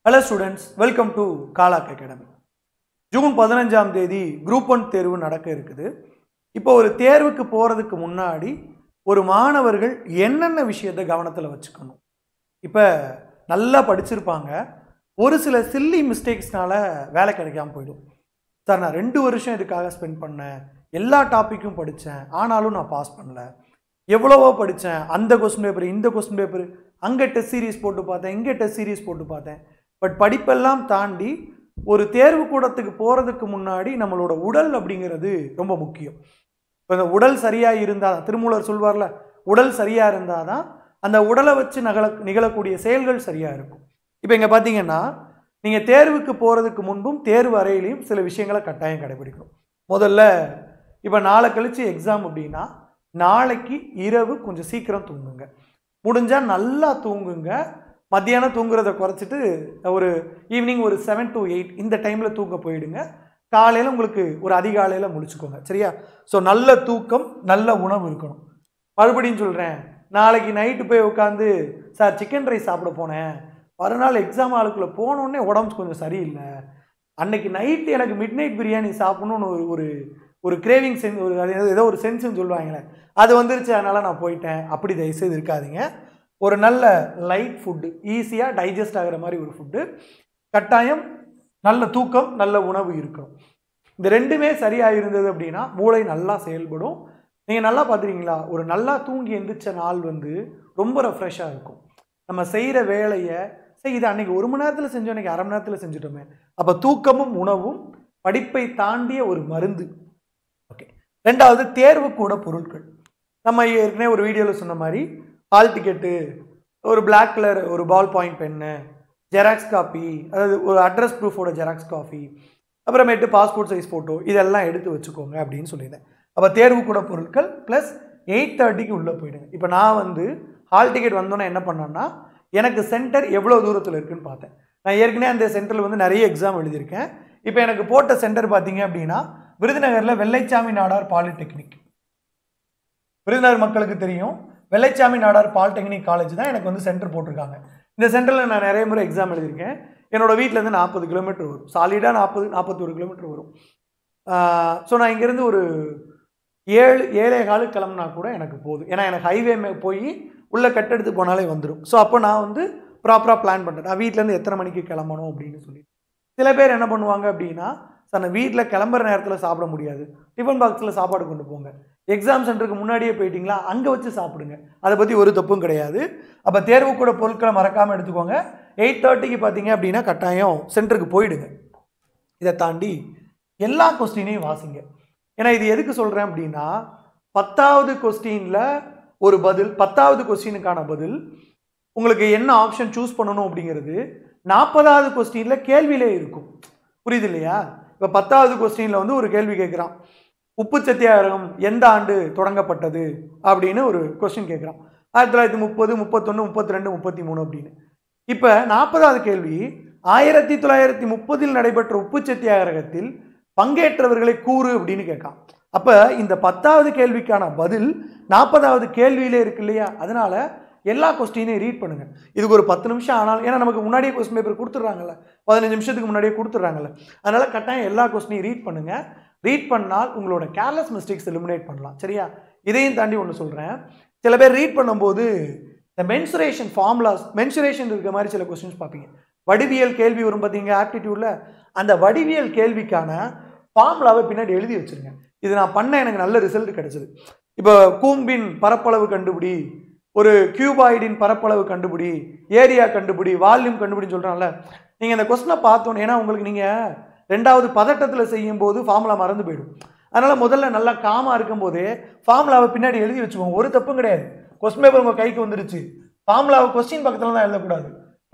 Hello students, welcome to Kalak Academy. June 15ஆம் தேதி group 1 தேர்வு நடக்க இருக்குது. இப்போ ஒரு தேர்வுக்கு போறதுக்கு முன்னாடி ஒரு மாணவர்கள் என்னென்ன விஷயத்தை கவனத்துல வச்சுக்கணும். இப்போ நல்லா படிச்சிருப்பாங்க. ஒரு சில சில்லி மிஸ்டேக்ஸ்னால வேலை கிடைக்காம போய்டும். சார் நான் 2 வருஷம் இதுக்காக ஸ்பெண்ட் பண்ணேன். எல்லா டாபிக்கும் படிச்சேன். ஆனாலும் நான் பாஸ் பண்ணல. எவ்வளவோ படிச்சேன். அந்த क्वेश्चन பேப்பர், இந்த क्वेश्चन பேப்பர், அங்க டெஸ்ட் சீரிஸ் போட்டு பார்த்தேன், இங்க டெஸ்ட் சீரிஸ் போட்டு பார்த்தேன். பட் படிப்பெல்லாம் தாண்டி ஒரு தேர்வு கூடத்துக்கு போறதுக்கு முன்னாடி நம்மளோட உடல் அப்படிங்கிறது ரொம்ப முக்கியம். இப்போ இந்த உடல் சரியா இருந்தா திருமூலர் சொல்வார்ல, உடல் சரியா இருந்தாதான் அந்த உடலை வச்சு நிகழக்கூடிய செயல்கள் சரியா இருக்கும். இப்போ இங்க பாத்தீங்கன்னா நீங்க தேர்வுக்கு போறதுக்கு முன்பும் தேர்வு அறையிலையும் சில விஷயங்களை கட்டாயம் கடைபிடிக்கணும். முதல்ல இப்போ நாளை கழிச்சு எக்ஸாம் அப்படின்னா நாளைக்கு இரவு கொஞ்சம் சீக்கிரம் தூங்குங்க. முடிஞ்சா நல்லா தூங்குங்க. மத்தியானம் தூங்குறதை குறைச்சிட்டு ஒரு ஈவினிங் ஒரு 7 to 8 இந்த டைமில் தூங்க போயிடுங்க. காலையில் உங்களுக்கு ஒரு அதிகாலையில் முடிச்சுக்கோங்க. சரியா? ஸோ நல்ல தூக்கம், நல்ல உணவு இருக்கணும். மறுபடியும் சொல்கிறேன், நாளைக்கு நைட்டு போய் உட்காந்து சார் சிக்கன் ரைஸ் சாப்பிட போனேன், மறுநாள் எக்ஸாம் ஆளுக்குள்ளே போனோடனே உடம்பு கொஞ்சம் சரியில்லை, அன்னைக்கு நைட்டு எனக்கு மிட் நைட் பிரியாணி சாப்பிடணும்னு ஒரு ஒரு கிரேவிங் சென்ஸ், ஒரு ஏதோ ஒரு சென்ஸ்ன்னு சொல்லுவாங்களே, அது வந்துருச்சு அதனால் நான் போயிட்டேன், அப்படி தயவுசெய்து இருக்காதீங்க. ஒரு நல்ல லைட் ஃபுட்டு, ஈஸியாக டைஜஸ்ட் ஆகிற மாதிரி ஒரு ஃபுட்டு, கட்டாயம் நல்ல தூக்கம், நல்ல உணவு இருக்கணும். இந்த ரெண்டுமே சரியாக இருந்தது அப்படின்னா மூளை நல்லா செயல்படும். நீங்கள் நல்லா பார்த்துருக்கீங்களா, ஒரு நல்லா தூங்கி எந்திரிச்ச நாள் ரொம்ப ரெஃப்ரெஷ்ஷாக இருக்கும். நம்ம செய்கிற வேலையை இது அன்றைக்கி 1 மணி நேரத்தில் செஞ்சோம், அன்றைக்கி அரை மணி நேரத்தில் செஞ்சுட்டோமே. அப்போ தூக்கமும் உணவும் படிப்பை தாண்டிய ஒரு மருந்து. ஓகே. ரெண்டாவது, தேர்வு கூட பொருட்கள். நம்ம ஏற்கனவே ஒரு வீடியோவில் சொன்ன மாதிரி ஹால் டிக்கெட்டு, ஒரு பிளாக் கலர் ஒரு ball point pen, xerox copy, அதாவது ஒரு அட்ரஸ் ப்ரூஃபோட ஜெராக்ஸ் காப்பி, அப்புறமேட்டு பாஸ்போர்ட் சைஸ் ஃபோட்டோ, இதெல்லாம் எடுத்து வச்சுக்கோங்க அப்படின்னு சொல்லியிருந்தேன். அப்போ தேர்வு கூட பொருட்கள் ப்ளஸ் 8:30க்கு உள்ளே போயிடுங்க. இப்போ நான் ஹால் டிக்கெட் வந்தோன்னே என்ன பண்ணேன்னா, எனக்கு சென்டர் எவ்வளோ தூரத்தில் இருக்குதுன்னு பார்த்தேன். நான் ஏற்கனவே அந்த சென்டரில் நிறைய எக்ஸாம் எழுதியிருக்கேன். இப்போ எனக்கு போட்ட சென்டர் பார்த்தீங்க அப்படின்னா விருதுநகரில் வெள்ளைச்சாமி நாடார் பாலிடெக்னிக். விருதுநகர் மக்களுக்கு தெரியும், வெள்ளைச்சாமி நாடார் பாலிடெக்னிக் காலேஜ் தான் எனக்கு சென்டர் போட்டிருக்காங்க. இந்த சென்டரில் நான் நிறைய முறை எக்ஸாம் எழுதியிருக்கேன். என்னோடய வீட்டிலேருந்து 40 கிலோமீட்டர் வரும், சாலிடாக 41 கிலோமீட்டர் வரும். ஸோ நான் இங்கேருந்து ஒரு 7-7:15 கிளம்புனா கூட எனக்கு போதும். ஏன்னா எனக்கு ஹைவே போய் உள்ளே கட்டெடுத்து போனாலே வந்துடும். ஸோ அப்போ நான் ப்ராப்பராக பிளான் பண்ணுறேன், நான் வீட்டிலேருந்து எத்தனை மணிக்கு கிளம்பணும் அப்படின்னு சொல்லி. சில பேர் என்ன பண்ணுவாங்க அப்படின்னா, சார் நான் வீட்டில் கிளம்புற நேரத்தில் சாப்பிட முடியாது, டிஃபன் பாக்ஸில் சாப்பாடு கொண்டு போங்க, எக்ஸாம் சென்டருக்கு முன்னாடியே போயிட்டீங்களா அங்கே வச்சு சாப்பிடுங்க, அதை பற்றி ஒரு தப்பும் கிடையாது. அப்போ தேர்வு கூட பொருட்களை மறக்காமல் எடுத்துக்கோங்க. 8:30க்கு பார்த்தீங்க அப்படின்னா கட்டாயம் சென்டருக்கு போயிடுங்க. இதை தாண்டி எல்லா கொஸ்டினையும் வாசிங்க. ஏன்னா இது எதுக்கு சொல்கிறேன் அப்படின்னா, 10வது கொஸ்டினில் ஒரு பதில், 10வது கொஸ்டினுக்கான பதில் உங்களுக்கு என்ன ஆப்ஷன் சூஸ் பண்ணணும் அப்படிங்கிறது 40வது கொஸ்டினில் கேள்வியிலே இருக்கும். புரியுது இல்லையா? இப்போ 10வது கொஸ்டினில் ஒரு கேள்வி கேட்குறான், உப்பு சத்தியாகிரகம் எந்த ஆண்டு தொடங்கப்பட்டது அப்படின்னு ஒரு கொஸ்டின் கேட்குறான். 1930, 31, 32, 33 அப்படின்னு. இப்போ 40வது கேள்வி, 1930 நடைபெற்ற உப்பு சத்தியாகிரகத்தில் பங்கேற்றவர்களை கூறு அப்படின்னு கேட்கான். அப்போ இந்த 10வது கேள்விக்கான பதில் 40வது கேள்வியிலே இருக்கு இல்லையா? அதனால எல்லா கொஸ்டினையும் ரீட் பண்ணுங்க. இதுக்கு ஒரு 10 நிமிஷம் ஆனாலும், ஏன்னா நமக்கு முன்னாடியே கொஸ்டின் பேப்பர் கொடுத்துட்றாங்கல்ல, 15 நிமிஷத்துக்கு முன்னாடியே கொடுத்துட்றாங்கல்ல, அதனால கட்டாயம் எல்லா கொஸ்டினையும் ரீட் பண்ணுங்க. ரீட் பண்ணால் உங்களோட கேர்லெஸ் மிஸ்டேக்ஸ் எலிமினேட் பண்ணலாம். சரியா? இதையும் தாண்டி ஒன்று சொல்கிறேன், சில பேர் ரீட் பண்ணும்போது இந்த மென்சுரேஷன் ஃபார்முலாஸ், மென்சுரேஷன் இருக்கிற மாதிரி சில கொஸ்டின்ஸ் பார்ப்பீங்க. வடிவியல் கேள்வி வரும் பார்த்தீங்க ஆப்டிடியூடில், அந்த வடிவியல் கேள்விக்கான ஃபார்முலாவை பின்னாடி எழுதி வச்சுருங்க. இது நான் பண்ண எனக்கு நல்ல ரிசல்ட் கிடைச்சது. இப்போ கூம்பின் பரப்பளவு கண்டுபிடி, ஒரு கியூபாய்டின் பரப்பளவு கண்டுபிடி, ஏரியா கண்டுபிடி, வால்யூம் கண்டுபிடின்னு சொல்கிறாங்கல்ல, நீங்கள் இந்த கொஸ்டினை பார்த்தோன்னு, ஏன்னா உங்களுக்கு நீங்கள் 2வது பதட்டத்தில் செய்யும் போது ஃபார்முலா மறந்து போயிடும். அதனால் முதல்ல நல்லா காமாக இருக்கும் போதே ஃபார்முலாவை பின்னாடி எழுதி வச்சுக்கோங்க. ஒரு தப்பும் கிடையாது. கொஸ்டின் பேப்பர் உங்கள் கைக்கு வந்துருச்சு, ஃபார்முலாவை கொஸ்டின் பக்கத்தில் தான் எழுதக்கூடாது.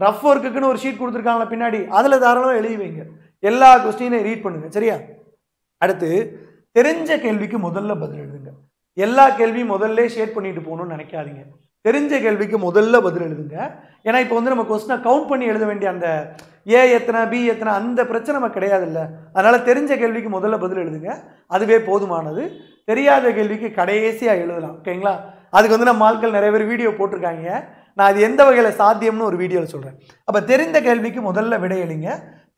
ரஃப் ஒர்க்குன்னு ஒரு ஷீட் கொடுத்துருக்காங்களா பின்னாடி, அதில் தாராளமாக எழுதி வைங்க. எல்லா கொஸ்டினையும் ரீட் பண்ணுங்க. சரியா? அடுத்து, தெரிஞ்ச கேள்விக்கு முதல்ல பதில் எழுதுங்க. எல்லா கேள்வியும் முதல்ல ஷேர் பண்ணிட்டு போகணும்னு நினைக்காதீங்க. தெரிஞ்ச கேள்விக்கு முதல்ல பதில் எழுதுங்க. ஏன்னா இப்போ நம்ம கொஸ்டினை கவுண்ட் பண்ணி எழுத வேண்டிய அந்த ஏ எத்தனை பி எத்தனை அந்த பிரச்சனை நமக்கு கிடையாது இல்லை. அதனால் தெரிஞ்ச கேள்விக்கு முதல்ல பதில் எழுதுங்க, அதுவே போதுமானது. தெரியாத கேள்விக்கு கடைசியாக எழுதலாம். ஓகேங்களா? அதுக்கு நம்ம ஆட்கள் நிறைய பேர் வீடியோ போட்டிருக்காங்க. நான் அது எந்த வகையில் சாத்தியம்னு ஒரு வீடியோவில் சொல்கிறேன். அப்போ தெரிந்த கேள்விக்கு முதல்ல விடையளிங்க,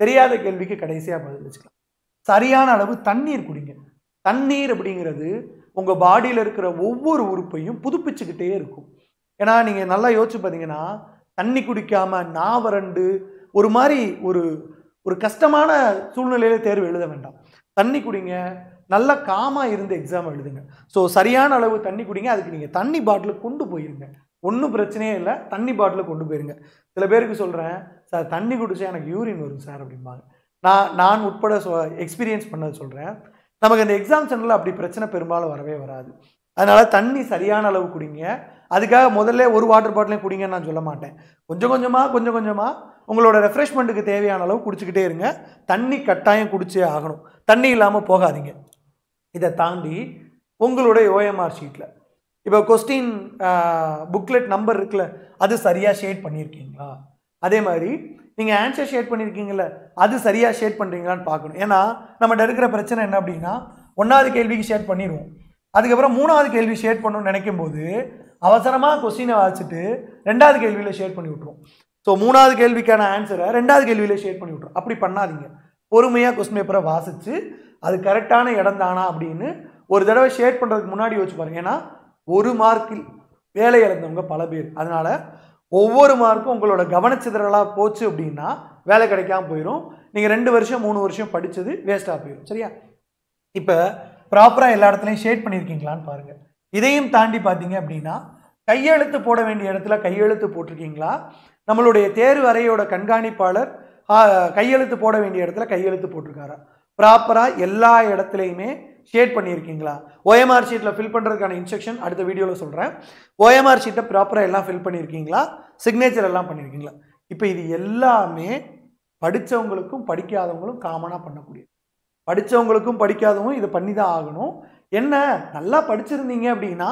தெரியாத கேள்விக்கு கடைசியாக பதில் வச்சுக்கலாம். சரியான அளவு தண்ணீர் குடிங்க. தண்ணீர் அப்படிங்கிறது உங்கள் பாடியில் இருக்கிற ஒவ்வொரு உறுப்பையும் புதுப்பிச்சுக்கிட்டே இருக்கும். ஏன்னா நீங்கள் நல்லா யோசிச்சு பார்த்தீங்கன்னா, தண்ணி குடிக்காமல் நாவறண்டு ஒரு மாதிரி ஒரு கஷ்டமான சூழ்நிலையில தேர்வு எழுத வேண்டாம். தண்ணி குடிங்க, நல்லா காமாக இருந்து எக்ஸாம் எழுதுங்க. ஸோ சரியான அளவு தண்ணி குடிங்க. அதுக்கு நீங்கள் தண்ணி பாட்டில் கொண்டு போயிருங்க, ஒன்றும் பிரச்சனையே இல்லை. தண்ணி பாட்டில் கொண்டு போயிருங்க. சில பேருக்கு சொல்கிறேன், சார் தண்ணி குடிச்சா எனக்கு யூரின் வரும் சார் அப்படிம்பாங்க. நான் உட்பட எக்ஸ்பீரியன்ஸ் பண்ணது சொல்கிறேன். நமக்கு அந்த எக்ஸாம் சென்டரில் அப்படி பிரச்சனை பெரும்பாலும் வரவே வராது. அதனால் தண்ணி சரியான அளவு குடிங்க. அதுக்காக முதல்ல ஒரு வாட்டர் பாட்டிலையும் குடிங்கன்னு நான் சொல்ல மாட்டேன். கொஞ்சம் கொஞ்சமாக உங்களோட ரெஃப்ரெஷ்மெண்ட்டுக்கு தேவையான அளவு குடிச்சிக்கிட்டே இருங்க. தண்ணி கட்டாயம் குடிச்சே ஆகணும். தண்ணி இல்லாமல் போகாதீங்க. இதை தாண்டி உங்களுடைய ஓஎம்ஆர் ஷீட்டில் இப்போ கொஸ்டின் புக்லெட் நம்பர் இருக்குல்ல, அது சரியாக ஷேட் பண்ணியிருக்கீங்களா? அதே மாதிரி நீங்கள் ஆன்சர் ஷேட் பண்ணியிருக்கீங்கள, அது சரியாக ஷேட் பண்ணுறீங்களான்னு பார்க்கணும். ஏன்னா நம்மகிட்ட இருக்கிற பிரச்சனை என்ன அப்படின்னா, 1வது கேள்விக்கு ஷேட் பண்ணிடுவோம். அதுக்கப்புறம் 3வது கேள்வி ஷேட் பண்ணணும்னு நினைக்கும் போது அவசரமாக கொஸ்டினை வாசிச்சுட்டு 2வது கேள்வியில் ஷேட் பண்ணி விட்ருவோம். ஸோ 3வது கேள்விக்கான ஆன்சரை 2வது கேள்வியில் ஷேட் பண்ணி விட்ருவோம். அப்படி பண்ணாதீங்க. பொறுமையாக கொஸ்டின் பேப்பரை வாசித்து அது கரெக்டான இடம் தானா அப்படின்னு ஒரு தடவை ஷேட் பண்ணுறதுக்கு முன்னாடி யோசிச்சு பாருங்க. ஏன்னா 1 மார்க்கில் வேலை இழந்தவங்க பல பேர். அதனால் ஒவ்வொரு மார்க்கும் உங்களோட கவனச்சிதறலாக போச்சு அப்படின்னா வேலை கிடைக்காம போயிடும். நீங்கள் 2 வருஷம் 3 வருஷம் படித்தது வேஸ்ட்டாக போயிடும். சரியா? இப்போ ப்ராப்பராக எல்லா இடத்துலையும் ஷேட் பண்ணியிருக்கீங்களான்னு பாருங்கள். இதையும் தாண்டி பார்த்தீங்க அப்படின்னா, கையெழுத்து போட வேண்டிய இடத்துல கையெழுத்து போட்டிருக்கீங்களா? நம்மளுடைய தேர்வு அறையோட கண்காணிப்பாளர் கையெழுத்து போட வேண்டிய இடத்துல கையெழுத்து போட்டிருக்காரா? ப்ராப்பராக எல்லா இடத்துலையுமே ஷேட் பண்ணியிருக்கீங்களா? ஓஎம்ஆர் ஷீட்டில் ஃபில் பண்ணுறதுக்கான இன்ஸ்ட்ரக்ஷன் அடுத்த வீடியோவில் சொல்கிறேன். ஓஎம்ஆர் ஷீட்டை ப்ராப்பராக எல்லாம் ஃபில் பண்ணியிருக்கீங்களா? சிக்னேச்சர் எல்லாம் பண்ணியிருக்கீங்களா? இப்போ இது எல்லாமே படித்தவங்களுக்கும் படிக்காதவங்களும் காமனாக பண்ணக்கூடியது. படித்தவங்களுக்கும் படிக்காதவங்களும் இதை பண்ணி தான் ஆகணும். என்ன, நல்லா படிச்சிருந்தீங்க அப்படின்னா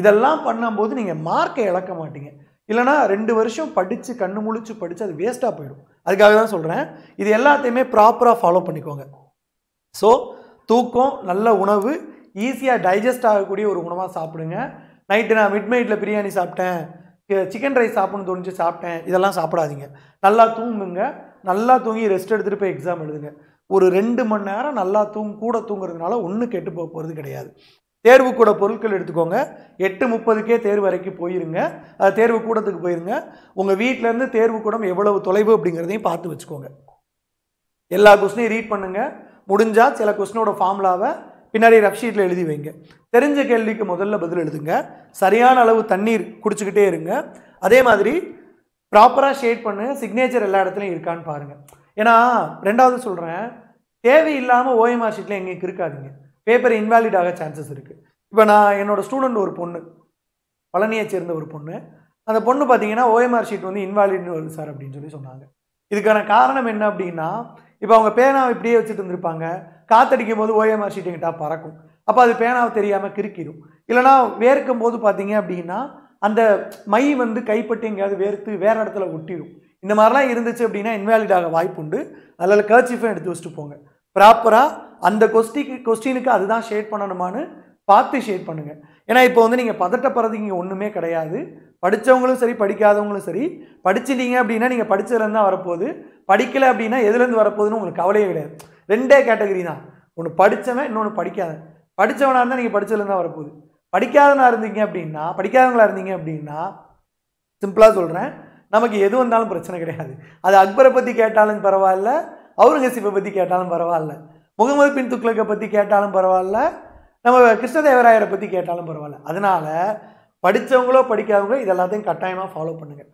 இதெல்லாம் பண்ணும்போது நீங்கள் மார்க்கை இழக்க மாட்டீங்க. இல்லைனா 2 வருஷம் படித்து கண்ணு முழிச்சு படித்து அது வேஸ்ட்டாக போயிடும். அதுக்காக தான் சொல்கிறேன், இது எல்லாத்தையுமே ப்ராப்பராக ஃபாலோ பண்ணிக்கோங்க. ஸோ தூக்கம், நல்ல உணவு, ஈஸியாக டைஜஸ்ட் ஆகக்கூடிய ஒரு உணவாக சாப்பிடுங்க. நைட்டு நான் மிட் நைட்டில் பிரியாணி சாப்பிட்டேன், சிக்கன் ரைஸ் சாப்பிட்ணுன்னு தோணுச்சு சாப்பிட்டேன், இதெல்லாம் சாப்பிடாதீங்க. நல்லா தூங்குங்க. நல்லா தூங்கி ரெஸ்ட் எடுத்துகிட்டு போய் எக்ஸாம் எழுதுங்க. ஒரு 2 மணி நேரம் நல்லா கூட தூங்குறதுனால ஒன்றும் கெட்டு போக போகிறது கிடையாது. தேர்வு கூட பொருட்கள் எடுத்துக்கோங்க. 8:30க்கே தேர்வு அறைக்கு போயிருங்க, தேர்வு கூடத்துக்கு போயிருங்க. உங்கள் வீட்டிலேருந்து தேர்வு கூடம் எவ்வளவு தொலைவு அப்படிங்கிறதையும் பார்த்து வச்சுக்கோங்க. எல்லா கொஸ்டினையும் ரீட் பண்ணுங்கள். முடிஞ்சால் சில கொஸ்டினோட ஃபார்முலாவை பின்னாடி ரஃப் ஷீட்டில் எழுதி வைங்க. தெரிஞ்ச கேள்விக்கு முதல்ல பதில் எழுதுங்க. சரியான அளவு தண்ணீர் குடிச்சுக்கிட்டே இருங்க. அதே மாதிரி ப்ராப்பராக ஷேட் பண்ணு, சிக்னேச்சர் எல்லா இடத்துலையும் இருக்கான்னு பாருங்கள். ஏன்னா 2வது சொல்கிறேன், தேவையில்லாமல் ஓஎம்ஆர் ஷீட்டில் எங்கேயும் இருக்காதீங்க. பேப்பர் இன்வாலிட் ஆக சான்சஸ் இருக்குது. இப்போ நான் என்னோடய ஸ்டூடெண்ட் ஒரு பொண்ணு, பழனியை சேர்ந்த ஒரு பொண்ணு, அந்த பொண்ணு பார்த்தீங்கன்னா ஓஎம்ஆர் ஷீட் வந்து இன்வாலிட்னு வருது சார் அப்படின்னு சொன்னாங்க. இதுக்கான காரணம் என்ன அப்படின்னா, இப்போ அவங்க பேனாவை இப்படியே வச்சுட்டு இருந்திருப்பாங்க. காத்தடிக்கும் போது ஓஎம்ஆர் ஷீட் எங்கிட்ட பறக்கும். அப்போ அது பேனாவை தெரியாமல் கிறுக்கிடும். இல்லைனா வேர்க்கும் போது பார்த்தீங்க அப்படின்னா அந்த மை வந்து கைப்பட்டு எங்கேயாவது வேர்த்து வேறு இடத்துல ஒட்டிடும். இந்த மாதிரிலாம் இருந்துச்சு அப்படின்னா இன்வாலிட் ஆக வாய்ப்பு உண்டு. அதில் கர்ச்சீஃபும் எடுத்து வச்சுட்டு போங்க. ப்ராப்பராக அந்த கொஸ்டினுக்கு அதுதான் ஷேட் பண்ணணுமான்னு பார்த்து ஷேட் பண்ணுங்கள். ஏன்னா இப்போ வந்து நீங்கள் பதட்டப்படுறதுக்கு இங்கே ஒன்றுமே கிடையாது. படித்தவங்களும் சரி படிக்காதவங்களும் சரி, படிச்சிட்டீங்க அப்படின்னா நீங்கள் படிச்சதுலேருந்து தான் வரப்போகுது. படிக்கலை அப்படின்னா எதுலேருந்து வரப்போகுதுன்னு உங்களுக்கு கவலையே கிடையாது. 2 கேட்டகரி தான், ஒன்று படித்தவன், இன்னொன்று படிக்காதவன். படித்தவனாக இருந்தால் நீங்கள் படித்ததுலேருந்து தான் வரப்போகுது. படிக்காதவங்களா இருந்தீங்க அப்படின்னா சிம்பிளாக சொல்கிறேன், நமக்கு எது வந்தாலும் பிரச்சனை கிடையாது. அது அக்பரை பற்றி கேட்டாலும் பரவாயில்ல, அவுரங்கசீப்பை பற்றி கேட்டாலும் பரவாயில்ல, முகமது பின் துக்ளக்கை பற்றி கேட்டாலும் பரவாயில்ல, நம்ம கிருஷ்ணதேவராயரை பற்றி கேட்டாலும் பரவாயில்ல. அதனால் படித்தவங்களோ படிக்காதவங்களோ இது எல்லாத்தையும் கட்டாயமாக ஃபாலோ பண்ணுங்கள்.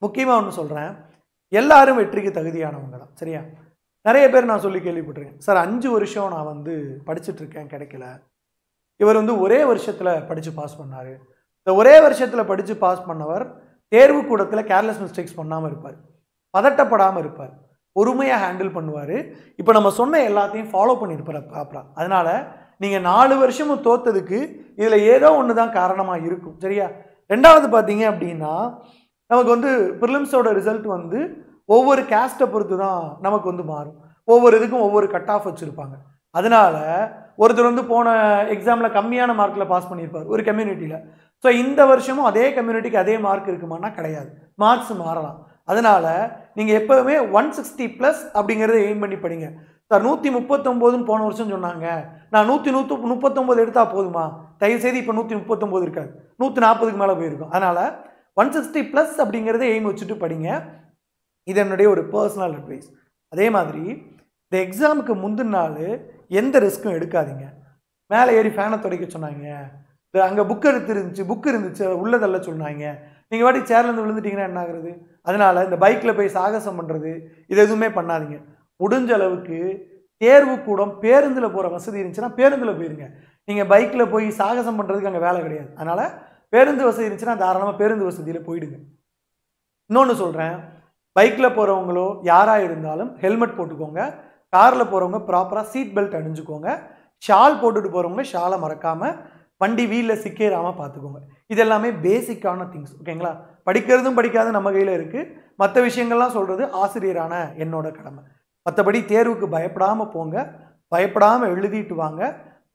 முக்கியமாக ஒன்று சொல்கிறேன், எல்லாரும் வெற்றிக்கு தகுதியானவங்க தான். சரியா? நிறைய பேர் நான் சொல்லி கேள்விப்பட்டிருக்கேன், சார் 5 வருஷம் நான் வந்து படிச்சுட்ருக்கேன் கிடைக்கல. இவர் வந்து ஒரே வருஷத்தில் படித்து பாஸ் பண்ணார். இந்த ஒரே வருஷத்தில் படித்து பாஸ் பண்ணவர் தேர்வு கூடத்தில் கேர்லெஸ் மிஸ்டேக்ஸ் பண்ணாமல் இருப்பார், பதட்டப்படாமல் இருப்பார், பொறுமையாக ஹேண்டில் பண்ணுவார். இப்போ நம்ம சொன்ன எல்லாத்தையும் ஃபாலோ பண்ணியிருப்பார் ப்ராப்பராக. அதனால் நீங்கள் 4 வருஷமும் தோற்றதுக்கு இதில் ஏதோ ஒன்று தான் காரணமாக இருக்கும். சரியா? 2வது பார்த்தீங்க அப்படின்னா, நமக்கு வந்து ப்ரிலிம்ஸோட ரிசல்ட் வந்து ஒவ்வொரு கேஸ்ட்டை பொறுத்து தான் நமக்கு வந்து மாறும். ஒவ்வொரு இதுக்கும் ஒவ்வொரு கட் ஆஃப் வச்சுருப்பாங்க. அதனால் ஒருத்தர் வந்து போன எக்ஸாமில் கம்மியான மார்க்கில் பாஸ் பண்ணியிருப்பார் ஒரு கம்யூனிட்டியில், ஸோ இந்த வருஷமும் அதே கம்யூனிட்டிக்கு அதே மார்க் இருக்குமானா கிடையாது, மார்க்ஸ் மாறலாம். அதனால நீங்கள் எப்போவுமே 160+ அப்படிங்கிறத எய்ம் பண்ணி படிங்க. சார் 139ன்னு போன வருஷம் சொன்னாங்க, நான் 139 எடுத்தால் போதுமா? தயவுசெய்து இப்போ 139 இருக்காது, 140க்கு மேலே போயிருக்கும். அதனால் 160+ அப்படிங்கிறத எய்ம் வச்சுட்டு படிங்க. இது என்னுடைய ஒரு பர்சனல் அட்வைஸ். அதே மாதிரி இந்த எக்ஸாமுக்கு முந்தின நாள் எந்த ரிஸ்க்கும் எடுக்காதீங்க. மேலே ஏறி ஃபேனை துடைக்க சொன்னாங்க, அங்கே புக் இருந்துச்சு உள்ளதல்ல சொன்னாங்க, நீங்கள் வாட்டி சேர்லேருந்து விழுந்துட்டீங்கன்னா என்ன ஆகுறது? அதனால் இந்த பைக்கில் போய் சாகசம் பண்ணுறது இது எதுவுமே பண்ணாதீங்க. முடிஞ்ச அளவுக்கு தேர்வு கூடம் பேருந்தில் போகிற வசதி இருந்துச்சுன்னா பேருந்தில் போயிருங்க. நீங்கள் பைக்கில் போய் சாகசம் பண்ணுறதுக்கு அங்கே வேலை கிடையாது. அதனால் பேருந்து வசதி இருந்துச்சுன்னா தாராளமாக பேருந்து வசதியில் போயிடுங்க. இன்னொன்று சொல்கிறேன், பைக்கில் போகிறவங்களோ யாராக இருந்தாலும் ஹெல்மெட் போட்டுக்கோங்க. காரில் போகிறவங்க ப்ராப்பராக சீட் பெல்ட் அணிஞ்சுக்கோங்க. ஷால் போட்டுட்டு போகிறவங்க ஷாலை மறக்காமல் வண்டி வீலில் சிக்கேறாமல் பார்த்துக்கோங்க. இது எல்லாமே பேசிக்கான திங்ஸ், ஓகேங்களா? படிக்கிறதும் படிக்காத நம்ம கையில் இருக்குது. மற்ற விஷயங்கள்லாம் சொல்கிறது ஆசிரியரான என்னோட கடமை. மற்றபடி தேர்வுக்கு பயப்படாமல் போங்க, பயப்படாமல் எழுதிட்டு வாங்க.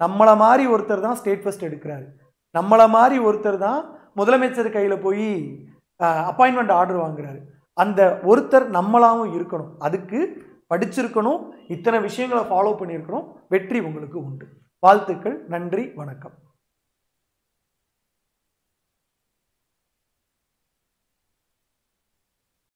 நம்மளை மாதிரி ஒருத்தர் தான் ஸ்டேட் ஃபர்ஸ்ட் எடுக்கிறாரு, நம்மளை மாதிரி ஒருத்தர் தான் முதலமைச்சர் கையில் போய் அப்பாயின்மெண்ட் ஆர்டர் வாங்குறாரு. அந்த ஒருத்தர் நம்மளாகவும் இருக்கணும், அதுக்கு படிச்சிருக்கணும், இத்தனை விஷயங்களை ஃபாலோ பண்ணியிருக்கணும். வெற்றி உங்களுக்கு உண்டு. வாழ்த்துக்கள். நன்றி, வணக்கம்.